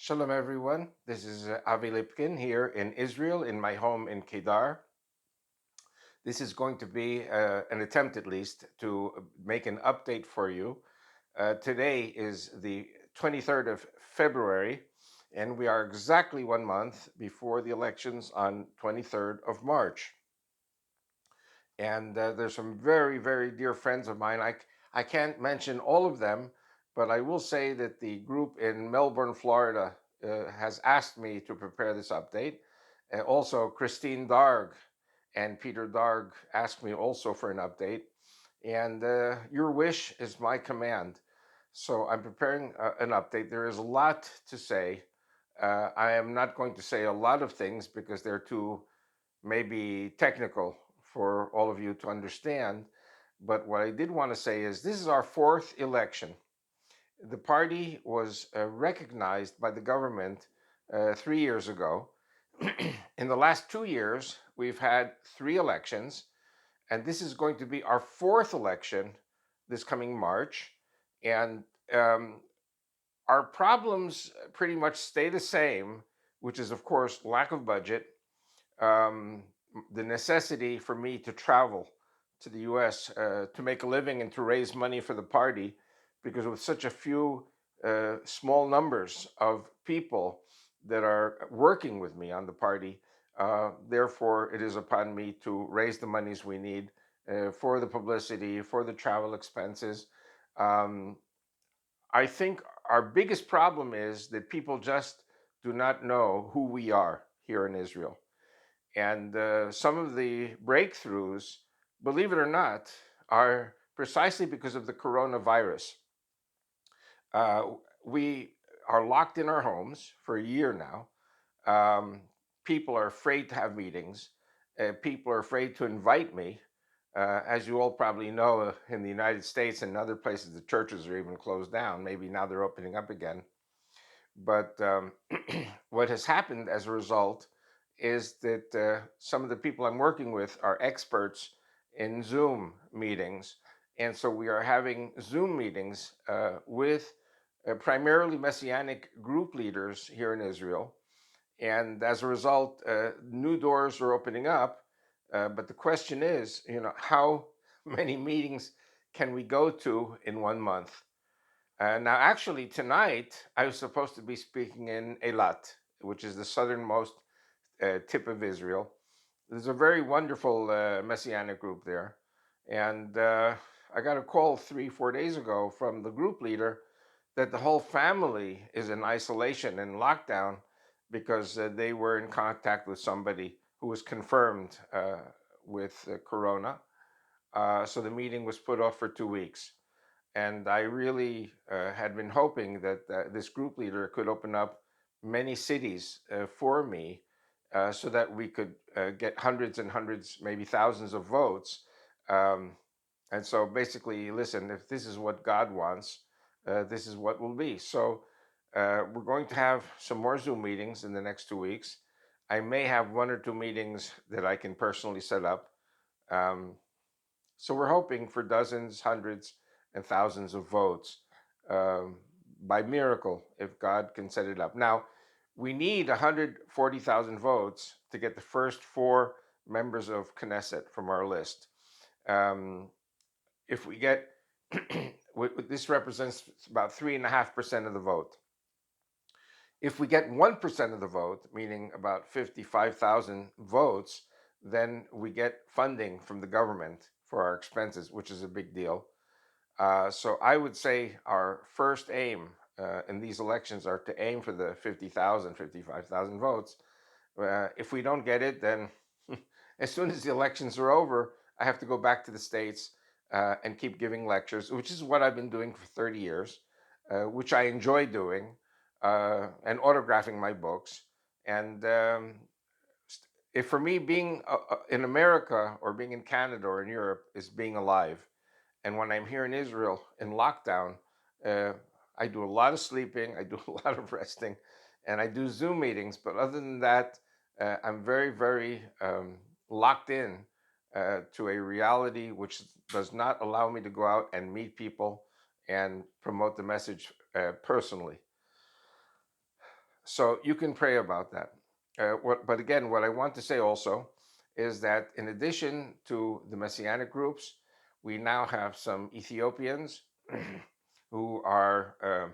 Shalom, everyone. This is Avi Lipkin here in Israel, in my home in Kedar. This is going to be an attempt, at least, to make an update for you. Today is the 23rd of February, and we are exactly 1 month before the elections on 23rd of March. And there's some very, very dear friends of mine. I can't mention all of them, but I will say that the group in Melbourne, Florida, has asked me to prepare this update. Also, Christine Darg and Peter Darg asked me also for an update. And your wish is my command. So I'm preparing an update. There is a lot to say. I am not going to say a lot of things because they're too maybe technical for all of you to understand. But what I did want to say is this is our fourth election. The party was recognized by the government 3 years ago. In the last 2 years, we've had three elections, and this is going to be our fourth election this coming March. And our problems pretty much stay the same, which is, of course, lack of budget, um, the necessity for me to travel to the US to make a living and to raise money for the party, because with such a few small numbers of people that are working with me on the party, therefore it is upon me to raise the monies we need for the publicity, for the travel expenses. Um, I think our biggest problem is that people just do not know who we are here in Israel. And some of the breakthroughs, believe it or not, are precisely because of the coronavirus. Uh, we are locked in our homes for a year now. Um, People are afraid to have meetings. People are afraid to invite me. As you all probably know, in the United States and other places, the churches are even closed down. Maybe now they're opening up again. But what has happened as a result is that some of the people I'm working with are experts in Zoom meetings. And so we are having Zoom meetings with primarily Messianic group leaders here in Israel. And as a result, new doors are opening up. But the question is, how many meetings can we go to in 1 month? Now, actually, tonight I was supposed to be speaking in Eilat, which is the southernmost tip of Israel. There's a very wonderful messianic group there. And I got a call 3, 4 days ago from the group leader that the whole family is in isolation and lockdown because they were in contact with somebody who was confirmed with corona. So the meeting was put off for 2 weeks. And I really had been hoping that this group leader could open up many cities for me so that we could get hundreds and hundreds, maybe thousands of votes. Um, and so basically, listen, if this is what God wants, this is what will be. So we're going to have some more Zoom meetings in the next 2 weeks. I may have one or two meetings that I can personally set up. Um, so we're hoping for dozens, hundreds, and thousands of votes um, by miracle if God can set it up. Now, we need 140,000 votes to get the first four members of Knesset from our list. Um, if we get, this represents about 3.5% of the vote. If we get 1% of the vote, meaning about 55,000 votes, then we get funding from the government for our expenses, which is a big deal. So I would say our first aim in these elections are to aim for the 50,000, 55,000 votes. If we don't get it, then as soon as the elections are over, I have to go back to the States and keep giving lectures, which is what I've been doing for 30 years, which I enjoy doing, and autographing my books. And if for me, being in America or being in Canada or in Europe is being alive. And when I'm here in Israel in lockdown, uh, I do a lot of sleeping, I do a lot of resting, and I do Zoom meetings. But other than that, I'm very, very locked in to a reality which does not allow me to go out and meet people and promote the message personally. So you can pray about that. But again, what I want to say also is that in addition to the Messianic groups, we now have some Ethiopians who are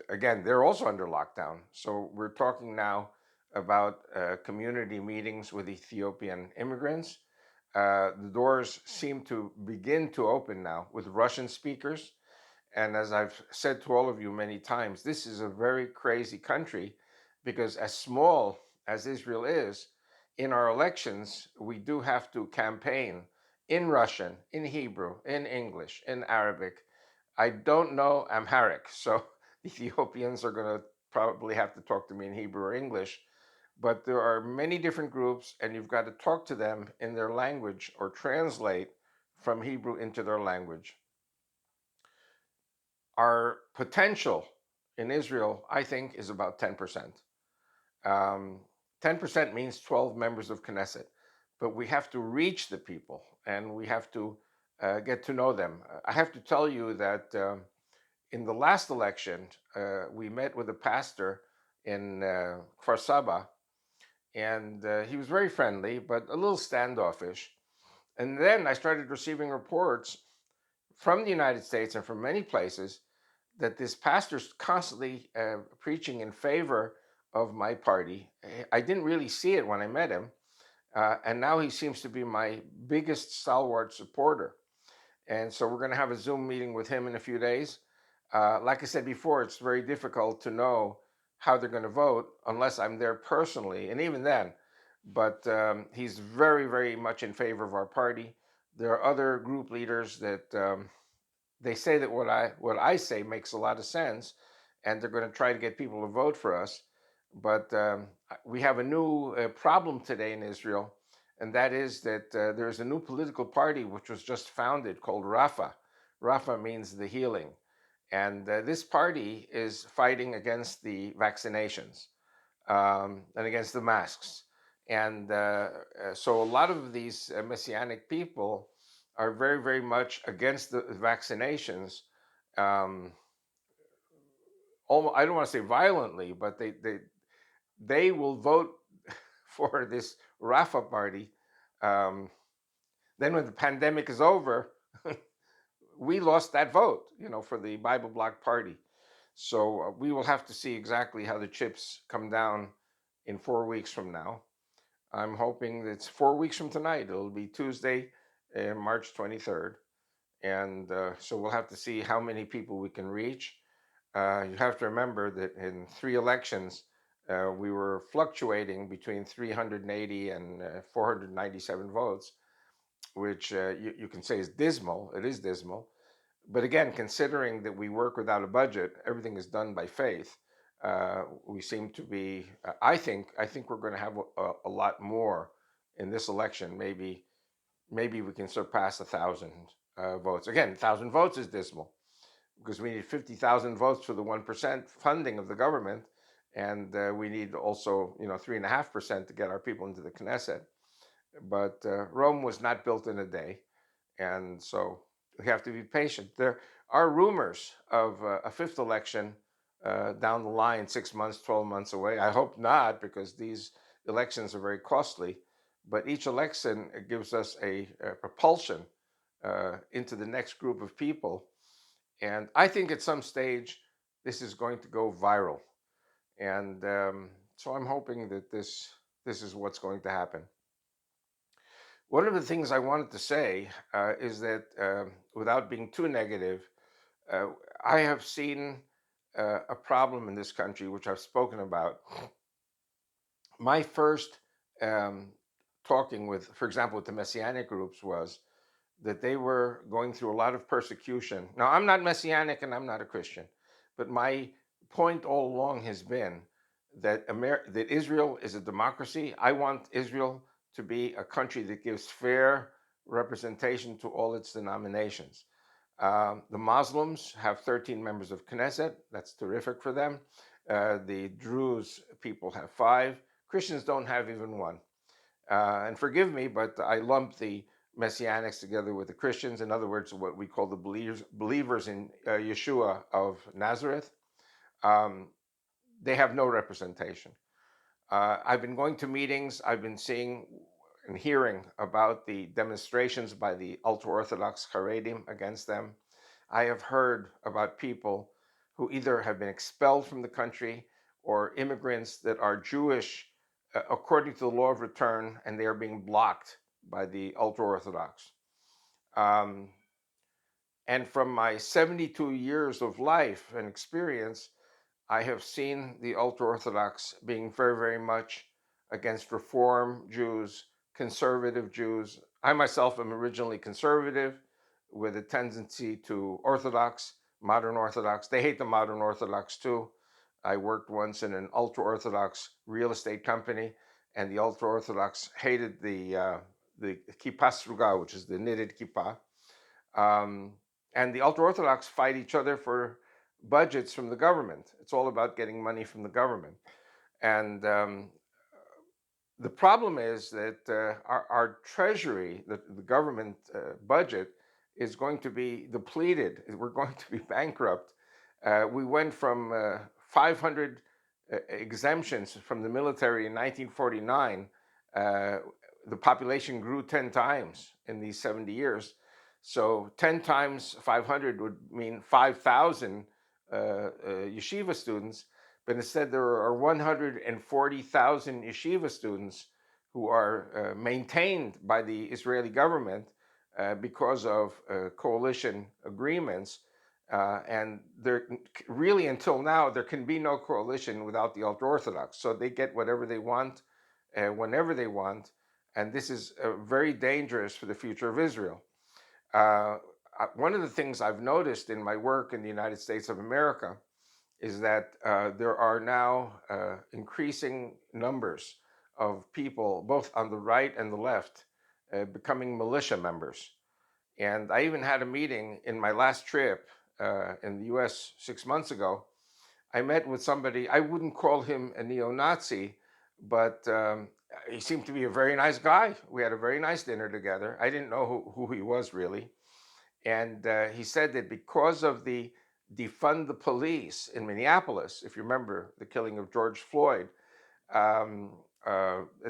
again, they're also under lockdown. So we're talking now about community meetings with Ethiopian immigrants. The doors seem to begin to open now with Russian speakers. And as I've said to all of you many times, this is a very crazy country because, as small as Israel is, in our elections, we do have to campaign in Russian, in Hebrew, in English, in Arabic. I don't know Amharic, so the Ethiopians are going to probably have to talk to me in Hebrew or English. But there are many different groups, and you've got to talk to them in their language or translate from Hebrew into their language. Our potential in Israel, I think, is about 10%. 10% means 12 members of Knesset, but we have to reach the people and we have to get to know them. I have to tell you that in the last election, we met with a pastor in Kfar Saba, and he was very friendly, but a little standoffish. And then I started receiving reports from the United States and from many places that this pastor's constantly preaching in favor of my party. I didn't really see it when I met him, and now he seems to be my biggest stalwart supporter. And so we're going to have a Zoom meeting with him in a few days. Like I said before, it's very difficult to know how they're going to vote unless I'm there personally, and even then. But he's very, very much in favor of our party. There are other group leaders that they say that what I say makes a lot of sense, and they're going to try to get people to vote for us. But we have a new problem today in Israel, and that is that there's a new political party which was just founded called Rafa. Rafa means the healing, and this party is fighting against the vaccinations and against the masks. And so a lot of these messianic people are very, very much against the vaccinations. Um, Almost, I don't want to say violently, but they will vote for this Rafa party. Um, then when the pandemic is over, we lost that vote, for the Bible Bloc party. So we will have to see exactly how the chips come down in 4 weeks from now. I'm hoping that it's 4 weeks from tonight. It'll be Tuesday, March 23rd. And so we'll have to see how many people we can reach. You have to remember that in 3 elections, we were fluctuating between 380 and 497 votes, which you can say is dismal. It is dismal. But again, considering that we work without a budget, everything is done by faith. We seem to be. I think we're going to have a lot more in this election. Maybe we can surpass 1,000 votes. Again, 1,000 votes is dismal because we need 50,000 votes for the 1% funding of the government, and we need also 3.5% to get our people into the Knesset. But Rome was not built in a day, and so we have to be patient. There are rumors of a fifth election down the line, 6 months, 12 months away. I hope not, because these elections are very costly. But each election gives us a propulsion into the next group of people. And I think at some stage this is going to go viral. And so I'm hoping that this is what's going to happen. One of the things I wanted to say is that without being too negative, uh, I have seen a problem in this country, which I've spoken about. My first um, talking with, for example, with the Messianic groups was that they were going through a lot of persecution. Now, I'm not Messianic and I'm not a Christian, but my point all along has been that that Israel is a democracy. I want Israel to be a country that gives fair representation to all its denominations. The Muslims have 13 members of Knesset. That's terrific for them. The Druze people have five. Christians don't have even one. And forgive me, but I lump the Messianics together with the Christians. In other words, what we call the believers in Yeshua of Nazareth. Um, they have no representation. I've been going to meetings, I've been seeing and hearing about the demonstrations by the ultra Orthodox Haredim against them. I have heard about people who either have been expelled from the country or immigrants that are Jewish according to the law of return, and they are being blocked by the ultra Orthodox. Um, and from my 72 years of life and experience, I have seen the ultra Orthodox being very, very much against Reform Jews, conservative Jews. I myself am originally conservative with a tendency to Orthodox, modern Orthodox. They hate the modern Orthodox too. I worked once in an ultra Orthodox real estate company, and the ultra Orthodox hated the kippah sruga, which is the knitted kippah. Um, and the ultra Orthodox fight each other for budgets from the government. It's all about getting money from the government. And the problem is that our treasury, the government budget, is going to be depleted. We're going to be bankrupt. We went from 500 exemptions from the military in 1949. The population grew 10 times in these 70 years. So 10 times 500 would mean 5,000 yeshiva students, but instead there are 140,000 yeshiva students who are maintained by the Israeli government because of coalition agreements. And there really, until now, there can be no coalition without the ultra Orthodox. So they get whatever they want, whenever they want. And this is very dangerous for the future of Israel. Uh, One of the things I've noticed in my work in the United States of America is that there are now increasing numbers of people, both on the right and the left, becoming militia members. And I even had a meeting in my last trip in the US 6 months ago. I met with somebody, I wouldn't call him a neo Nazi, but he seemed to be a very nice guy. We had a very nice dinner together. I didn't know who he was really. And he said that because of the defund the police in Minneapolis, if you remember the killing of George Floyd, um,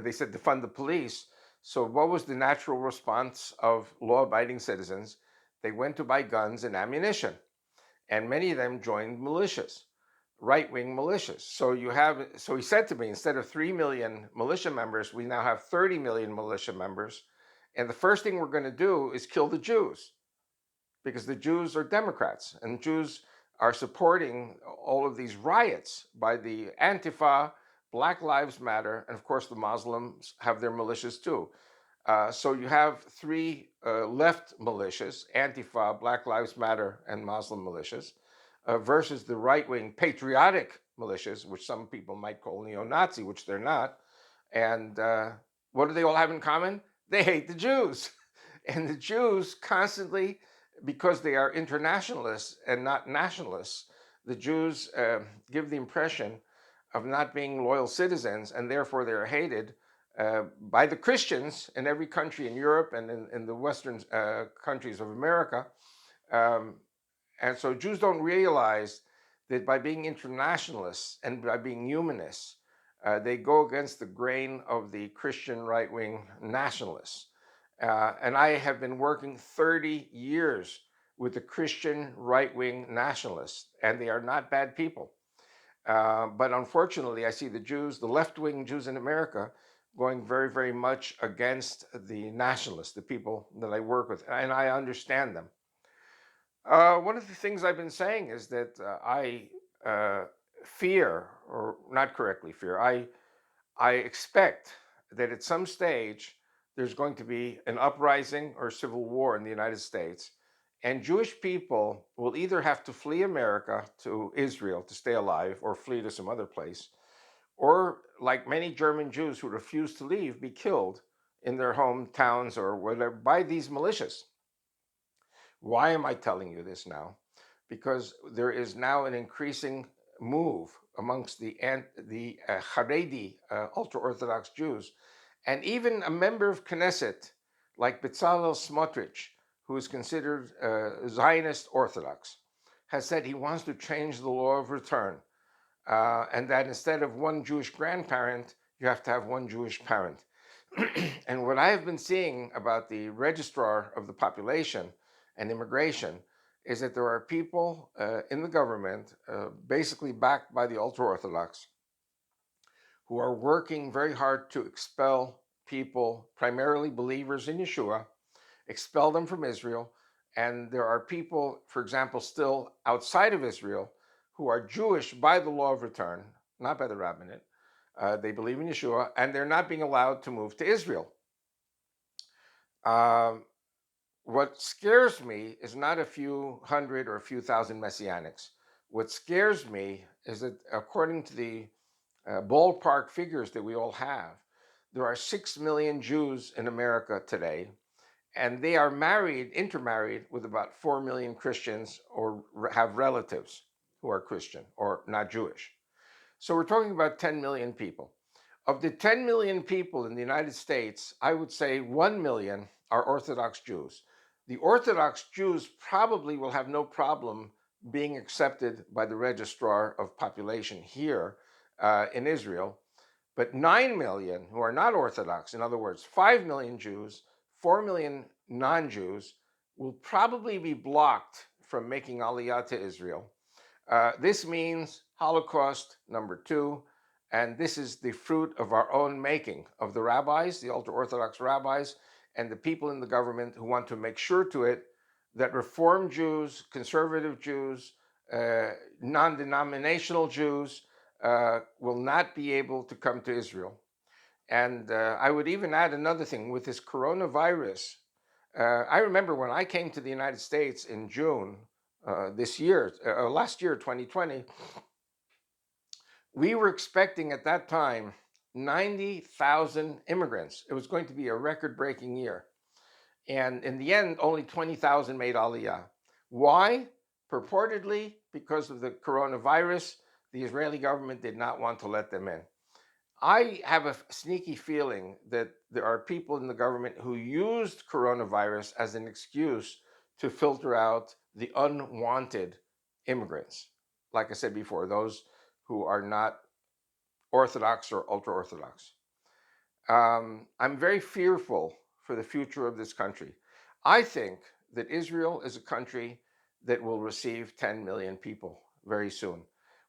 they said defund the police. So, what was the natural response of law abiding citizens? They went to buy guns and ammunition, and many of them joined militias, right wing militias. So he said to me, instead of 3 million militia members, we now have 30 million militia members. And the first thing we're going to do is kill the Jews, because the Jews are Democrats and Jews are supporting all of these riots by the Antifa, Black Lives Matter, and of course the Muslims have their militias too. So you have three left militias, Antifa, Black Lives Matter, and Muslim militias, versus the right-wing patriotic militias, which some people might call neo-Nazi, which they're not. And what do they all have in common? They hate the Jews. And the Jews constantly, because they are internationalists and not nationalists, the Jews give the impression of not being loyal citizens, and therefore they're hated by the Christians in every country in Europe and in the Western countries of America. Um, and so Jews don't realize that by being internationalists and by being humanists, they go against the grain of the Christian right wing nationalists. And I have been working 30 years with the Christian right wing nationalists, and they are not bad people. But unfortunately, I see the Jews, the left wing Jews in America, going very, very much against the nationalists, the people that I work with, and I understand them. One of the things I've been saying is that I fear, or not correctly fear, I expect that at some stage there's going to be an uprising or civil war in the United States, and Jewish people will either have to flee America to Israel to stay alive or flee to some other place, or, like many German Jews who refuse to leave, be killed in their hometowns or whatever by these militias. Why am I telling you this now? Because there is now an increasing move amongst the Haredi ultra Orthodox Jews, and even a member of Knesset like Bezalel Smotrich, who is considered Zionist Orthodox, has said he wants to change the law of return. and that instead of one Jewish grandparent, you have to have one Jewish parent. And what I have been seeing about the registrar of the population and immigration is that there are people in the government, basically backed by the ultra Orthodox, who are working very hard to expel people, primarily believers in Yeshua, expel them from Israel. And there are people, for example, still outside of Israel who are Jewish by the law of return, not by the rabbinate. They believe in Yeshua, and they're not being allowed to move to Israel. Um, what scares me is not a few hundred or a few thousand Messianics. What scares me is that, according to the ballpark figures that we all have, there are 6 million Jews in America today, and they are married, intermarried with about 4 million Christians or have relatives who are Christian or not Jewish. So we're talking about 10 million people. Of the 10 million people in the United States, I would say 1 million are Orthodox Jews. The Orthodox Jews probably will have no problem being accepted by the registrar of population here in Israel, but 9 million who are not Orthodox, in other words, 5 million Jews, 4 million non Jews, will probably be blocked from making Aliyah to Israel. This means Holocaust number two, and this is the fruit of our own making, of the rabbis, the ultra Orthodox rabbis, and the people in the government who want to make sure to it that Reform Jews, conservative Jews, non denominational Jews will not be able to come to Israel. And I would even add another thing with this coronavirus. I remember when I came to the United States in June this year, last year, 2020, we were expecting at that time 90,000 immigrants. It was going to be a record breaking year. And in the end, only 20,000 made Aliyah. Why? Purportedly because of the coronavirus, the Israeli government did not want to let them in. I have a sneaky feeling that there are people in the government who used coronavirus as an excuse to filter out the unwanted immigrants. Like I said before, those who are not Orthodox or ultra Orthodox. I'm very fearful for the future of this country. I think that Israel is a country that will receive 10 million people very soon.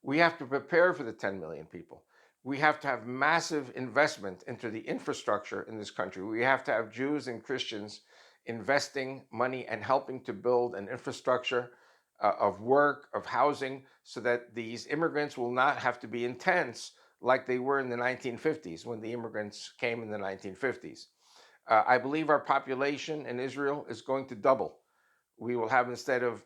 We have to prepare for the 10 million people. We have to have massive investment into the infrastructure in this country. We have to have Jews and Christians investing money and helping to build an infrastructure of work, of housing, so that these immigrants will not have to be in tents like they were in the 1950s when the immigrants came in the 1950s. I believe our population in Israel is going to double. We will have, instead of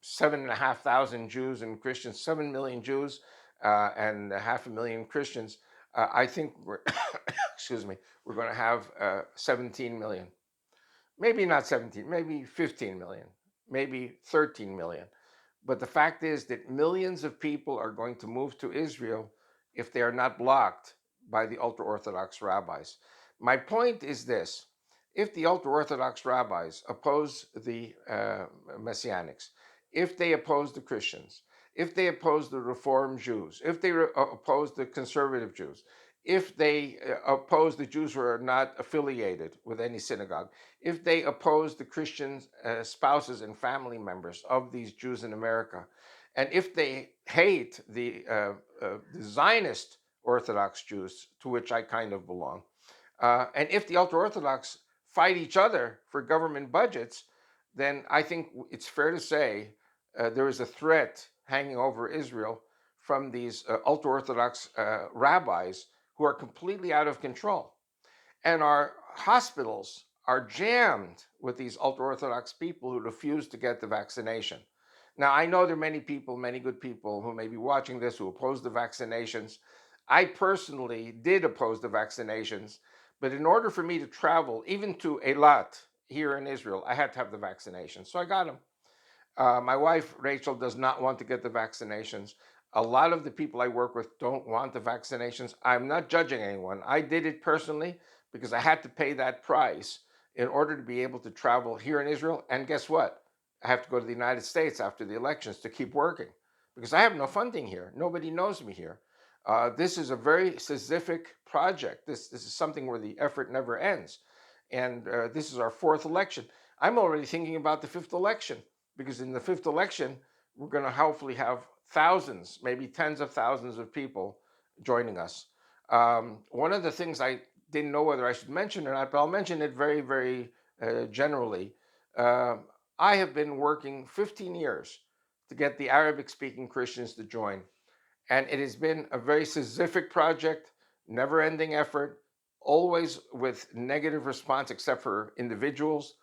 7,500 Jews and Christians, 7 million Jews and 500,000 Christians. I think we're, excuse me, we're going to have 17 million. Maybe not 17, maybe 15 million, maybe 13 million. But the fact is that millions of people are going to move to Israel if they are not blocked by the ultra Orthodox rabbis. My point is this: if the ultra Orthodox rabbis oppose the Messianics, if they oppose the Christians, if they oppose the Reform Jews, if they oppose the conservative Jews, if they oppose the Jews who are not affiliated with any synagogue, if they oppose the Christian spouses and family members of these Jews in America, and if they hate the Zionist Orthodox Jews, to which I kind of belong, and if the ultra Orthodox fight each other for government budgets, then I think it's fair to say there is a threat hanging over Israel from these ultra Orthodox rabbis who are completely out of control. And our hospitals are jammed with these ultra Orthodox people who refuse to get the vaccination. Now, I know there are many people, many good people who may be watching this who oppose the vaccinations. I personally did oppose the vaccinations, but in order for me to travel, even to Eilat here in Israel, I had to have the vaccinations. So I got them. My wife, Rachel, does not want to get the vaccinations. A lot of the people I work with don't want the vaccinations. I'm not judging anyone. I did it personally because I had to pay that price in order to be able to travel here in Israel. And guess what? I have to go to the United States after the elections to keep working because I have no funding here. Nobody knows me here. This is a very Sisyphic project. This is something where the effort never ends. And this is our fourth election. I'm already thinking about the fifth election, because in the fifth election, we're going to hopefully have thousands, maybe tens of thousands of people joining us. One of the things I didn't know whether I should mention or not, but I'll mention it very, very generally. Uh, I have been working 15 years to get the Arabic speaking Christians to join. And it has been a very Sisyphic project, never ending effort, always with negative response, except for individuals.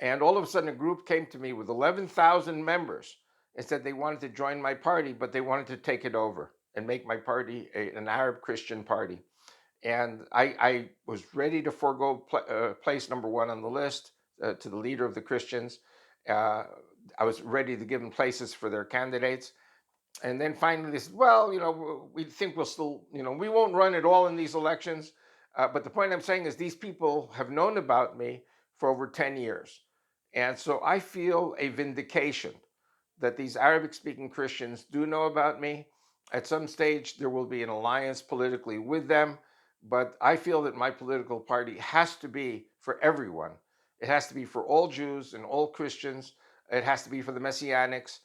And all of a sudden, a group came to me with 11,000 members and said they wanted to join my party, but they wanted to take it over and make my party an Arab Christian party. And I was ready to forego place number one on the list to the leader of the Christians. Uh, I was ready to give them places for their candidates. And then finally they said, well, we think we'll still, we won't run at all in these elections. But the point I'm saying is these people have known about me for over 10 years. And so I feel a vindication that these Arabic speaking Christians do know about me. At some stage, there will be an alliance politically with them. But I feel that my political party has to be for everyone. It has to be for all Jews and all Christians. It has to be for the Messianics.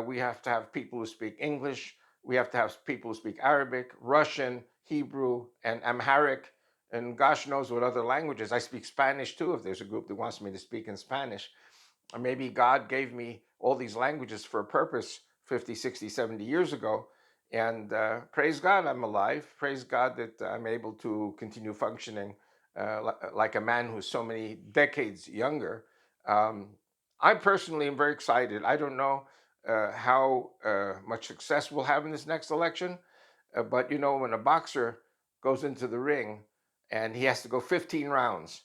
We have to have people who speak English. We have to have people who speak Arabic, Russian, Hebrew, and Amharic, and gosh knows what other languages. I speak Spanish too, if there's a group that wants me to speak in Spanish. Or maybe God gave me all these languages for a purpose 50, 60, 70 years ago. And praise God, I'm alive. Praise God that I'm able to continue functioning like a man who's so many decades younger. Um, I personally am very excited. I don't know how much success we'll have in this next election, but when a boxer goes into the ring and he has to go 15 rounds,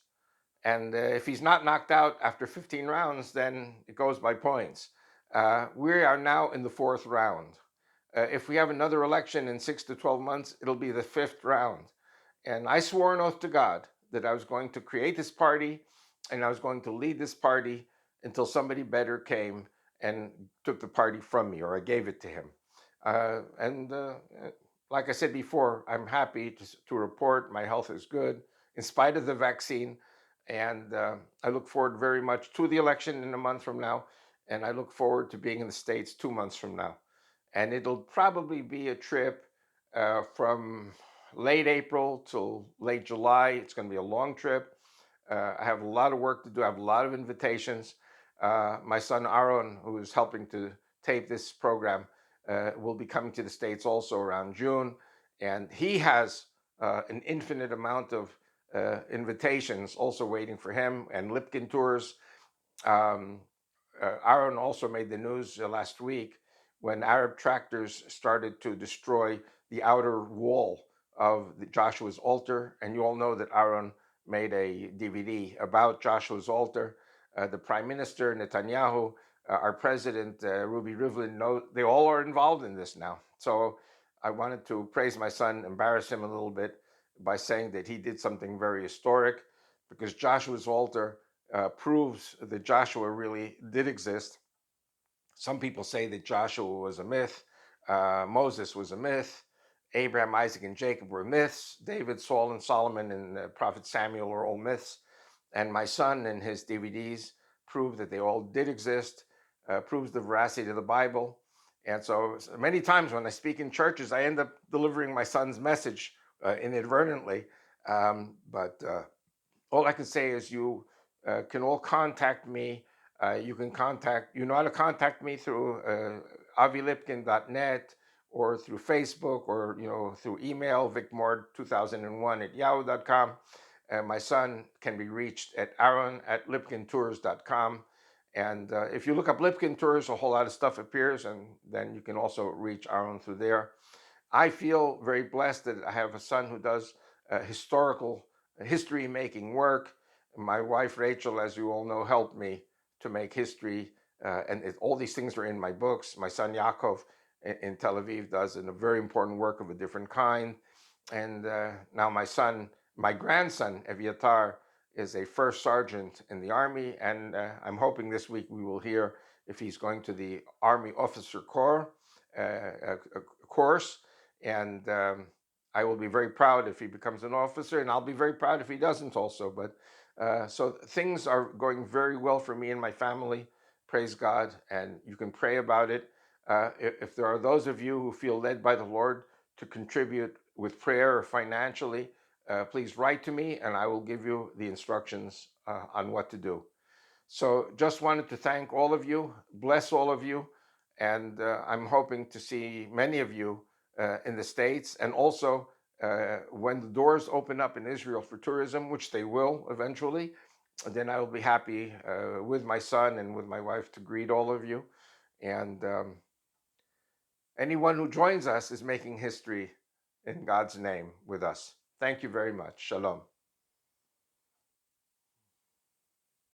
and if he's not knocked out after 15 rounds, then it goes by points. We are now in the fourth round. If we have another election in 6 to 12 months, it'll be the fifth round. And I swore an oath to God that I was going to create this party and I was going to lead this party until somebody better came and took the party from me, or I gave it to him. And like I said before, I'm happy to report my health is good in spite of the vaccine. And I look forward very much to the election in a month from now. And I look forward to being in the States 2 months from now. And it'll probably be a trip from late April till late July. It's going to be a long trip. I have a lot of work to do. I have a lot of invitations. My son Aaron, who is helping to tape this program, will be coming to the States also around June. And he has an infinite amount of invitations also waiting for him, and Lipkin tours. Um, Aaron also made the news last week when Arab tractors started to destroy the outer wall of Joshua's altar. And you all know that Aaron made a DVD about Joshua's altar. The Prime Minister Netanyahu, our President Ruby Rivlin, they all are involved in this now. So I wanted to praise my son, embarrass him a little bit by saying that he did something very historic, because Joshua's altar proves that Joshua really did exist. Some people say that Joshua was a myth, Moses was a myth, Abraham, Isaac, and Jacob were myths, David, Saul, and Solomon, and Prophet Samuel are all myths. And my son and his DVDs prove that they all did exist, proves the veracity of the Bible. And so many times when I speak in churches, I end up delivering my son's message inadvertently. But all I can say is you can all contact me. You know how to contact me through avilipkin.net, or through Facebook, or through email, vicmord2001 at yahoo.com. My son can be reached at aaron@lipkintours.com. And if you look up Lipkin Tours, a whole lot of stuff appears, and then you can also reach Aaron through there. I feel very blessed that I have a son who does historical history making work. My wife Rachel, as you all know, helped me to make history, and all these things are in my books. My son Yaakov in Tel Aviv does a very important work of a different kind. And now my grandson Eviatar, is a first sergeant in the Army, and I'm hoping this week we will hear if he's going to the Army Officer Corps. course, and I will be very proud if he becomes an officer, and I'll be very proud if he doesn't also. But so things are going very well for me and my family. Praise God, and you can pray about it. If there are those of you who feel led by the Lord to contribute with prayer or financially, please write to me, and I will give you the instructions on what to do. So just wanted to thank all of you, bless all of you, and I'm hoping to see many of you in the States, and also when the doors open up in Israel for tourism, which they will eventually, then I will be happy with my son and with my wife to greet all of you. And anyone who joins us is making history in God's name with us. Thank you very much. Shalom.